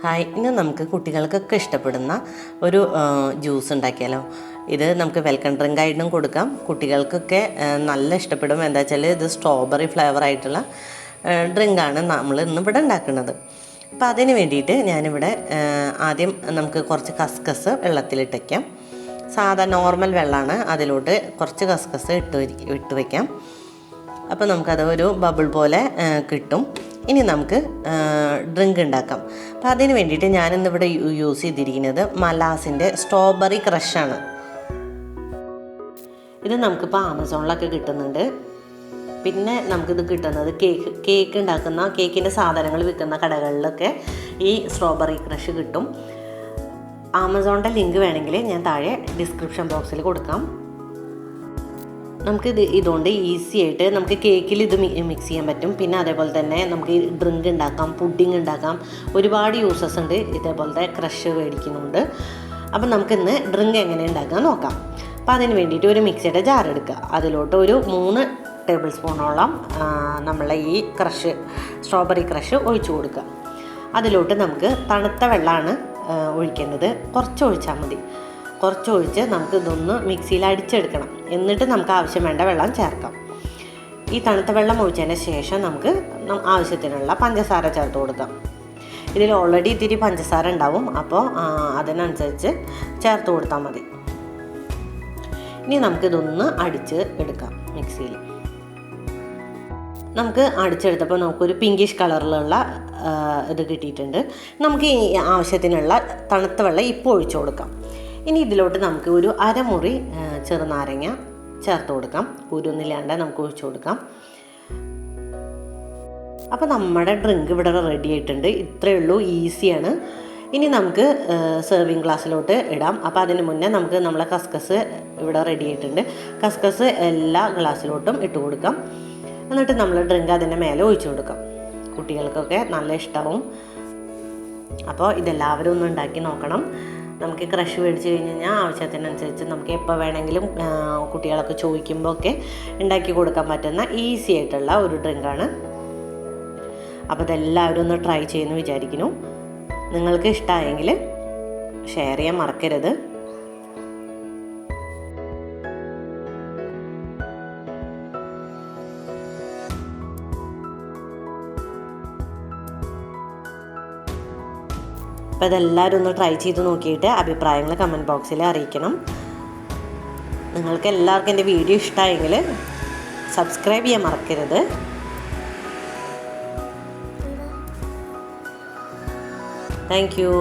Hi, ഇന്ന് നമുക്ക് കുട്ടികൾക്കൊക്കെ ഇഷ്ടപ്പെടുന്ന ഒരു ജ്യൂസ് ഉണ്ടാക്കിയാലോ. ഇത് നമുക്ക് വെൽക്കം ഡ്രിങ്ക് ആയിട്ടും കൊടുക്കാം. കുട്ടികൾക്കൊക്കെ നല്ല ഇഷ്ടപ്പെടും. എന്താ വെച്ചാൽ ഇത് സ്ട്രോബെറി ഫ്ലേവർ ആയിട്ടുള്ള ഡ്രിങ്കാണ് നമ്മൾ ഇന്നിവിടെ ഉണ്ടാക്കുന്നത്. അപ്പോൾ അതിന് വേണ്ടിയിട്ട് ഞാനിവിടെ ആദ്യം നമുക്ക് കുറച്ച് കസ്കസ് വെള്ളത്തിലിട്ട് വയ്ക്കാം. സാധാ നോർമൽ വെള്ളമാണ്, അതിലോട്ട് കുറച്ച് കസ്കസ് ഇട്ട് വയ്ക്കാം. അപ്പോൾ നമുക്കത് ഒരു ബബിൾ പോലെ കിട്ടും. ഇനി നമുക്ക് ഡ്രിങ്ക് ഉണ്ടാക്കാം. അപ്പോൾ അതിന് വേണ്ടിയിട്ട് ഞാനിന്നിവിടെ യൂസ് ചെയ്തിരിക്കുന്നത് മലാസിൻ്റെ സ്ട്രോബെറി ക്രഷാണ്. ഇത് നമുക്കിപ്പോൾ ആമസോണിലൊക്കെ കിട്ടുന്നുണ്ട്. പിന്നെ നമുക്കിത് കിട്ടുന്നത് കേക്ക് ഉണ്ടാക്കുന്ന കേക്കിൻ്റെ സാധനങ്ങൾ വിൽക്കുന്ന കടകളിലൊക്കെ ഈ സ്ട്രോബെറി ക്രഷ് കിട്ടും. ആമസോണിൻ്റെ ലിങ്ക് വേണമെങ്കിൽ ഞാൻ താഴെ ഡിസ്ക്രിപ്ഷൻ ബോക്സിൽ കൊടുക്കാം. നമുക്കിത് ഇതുകൊണ്ട് ഈസി ആയിട്ട് നമുക്ക് കേക്കിൽ ഇത് മിക്സ് ചെയ്യാൻ പറ്റും. പിന്നെ അതേപോലെ തന്നെ നമുക്ക് ഡ്രിങ്ക് ഉണ്ടാക്കാം, പുഡിങ് ഉണ്ടാക്കാം. ഒരുപാട് യൂസസ് ഉണ്ട് ഇതേപോലത്തെ ക്രഷ് മേടിക്കുന്നുണ്ട്. അപ്പം നമുക്കിന്ന് ഡ്രിങ്ക് എങ്ങനെ ഉണ്ടാക്കാൻ നോക്കാം. അപ്പോൾ അതിന് വേണ്ടിയിട്ട് ഒരു മിക്സിയുടെ ജാർ എടുക്കുക. അതിലോട്ട് ഒരു 3 ടേബിൾ സ്പൂണോളം നമ്മളെ ഈ സ്ട്രോബെറി ക്രഷ് ഒഴിച്ചു കൊടുക്കുക. അതിലോട്ട് നമുക്ക് തണുത്ത വെള്ളമാണ് ഒഴിക്കേണ്ടത്. കുറച്ച് ഒഴിച്ചാൽ മതി. കുറച്ചൊഴിച്ച് നമുക്ക് ഇതൊന്ന് മിക്സിയിൽ അടിച്ചെടുക്കണം. എന്നിട്ട് നമുക്ക് ആവശ്യം വേണ്ട വെള്ളം ചേർക്കാം. ഈ തണുത്ത വെള്ളം ഒഴിച്ചതിന് ശേഷം നമുക്ക് ആവശ്യത്തിനുള്ള പഞ്ചസാര ചേർത്ത് കൊടുക്കാം. ഇതിൽ ഓൾറെഡി ഇത്തിരി പഞ്ചസാര ഉണ്ടാവും, അപ്പോൾ അതിനനുസരിച്ച് ചേർത്ത് കൊടുത്താൽ മതി. ഇനി നമുക്കിതൊന്ന് അടിച്ച് എടുക്കാം മിക്സിയിൽ. നമുക്ക് അടിച്ചെടുത്തപ്പോൾ നമുക്കൊരു പിങ്കിഷ് കളറിലുള്ള ഇത് കിട്ടിയിട്ടുണ്ട്. നമുക്ക് ഈ ആവശ്യത്തിനുള്ള തണുത്ത വെള്ളം ഇപ്പോൾ ഒഴിച്ചു കൊടുക്കാം. ഇനി ഇതിലോട്ട് നമുക്ക് ഒരു അരമുറി ചെറുനാരങ്ങ ചേർത്ത് കൊടുക്കാം. കുരുന്നില്ലാണ്ട് നമുക്ക് ഒഴിച്ചു കൊടുക്കാം. അപ്പോൾ നമ്മുടെ ഡ്രിങ്ക് ഇവിടെ റെഡി ആയിട്ടുണ്ട്. ഇത്രയേ ഉള്ളൂ, ഈസിയാണ്. ഇനി നമുക്ക് സെർവിങ് ഗ്ലാസ്സിലോട്ട് ഇടാം. അപ്പോൾ അതിന് മുന്നേ നമുക്ക് നമ്മളെ കസ്കസ് ഇവിടെ റെഡി ആയിട്ടുണ്ട്. കസ്കസ് എല്ലാ ഗ്ലാസ്സിലോട്ടും ഇട്ട് കൊടുക്കാം. എന്നിട്ട് നമ്മൾ ഡ്രിങ്ക് അതിൻ്റെ മേലെ ഒഴിച്ചു കൊടുക്കാം. കുട്ടികൾക്കൊക്കെ നല്ല ഇഷ്ടമാവും. അപ്പോൾ ഇതെല്ലാവരും ഒന്ന് ഉണ്ടാക്കി നോക്കണം. നമുക്ക് ക്രഷ് മേടിച്ച് കഴിഞ്ഞ് കഴിഞ്ഞാൽ ആവശ്യത്തിനനുസരിച്ച് നമുക്ക് എപ്പോൾ വേണമെങ്കിലും കുട്ടികളൊക്കെ ചോദിക്കുമ്പോൾ ഒക്കെ ഉണ്ടാക്കി കൊടുക്കാൻ പറ്റുന്ന ഈസി ആയിട്ടുള്ള ഒരു ഡ്രിങ്കാണ്. അപ്പോൾ ഇതെല്ലാവരും ഒന്ന് ട്രൈ ചെയ്യുമെന്ന് വിചാരിക്കുന്നു. നിങ്ങൾക്ക് ഇഷ്ടമായെങ്കിൽ ഷെയർ ചെയ്യാൻ മറക്കരുത്. അപ്പോൾ ഇതെല്ലാവരും ഒന്ന് ട്രൈ ചെയ്ത് നോക്കിയിട്ട് അഭിപ്രായങ്ങൾ കമൻറ്റ് ബോക്സിൽ അറിയിക്കണം. നിങ്ങൾക്ക് എല്ലാവർക്കും എൻ്റെ വീഡിയോ ഇഷ്ടമായെങ്കിൽ സബ്സ്ക്രൈബ് ചെയ്യാൻ മറക്കരുത്. Thank you.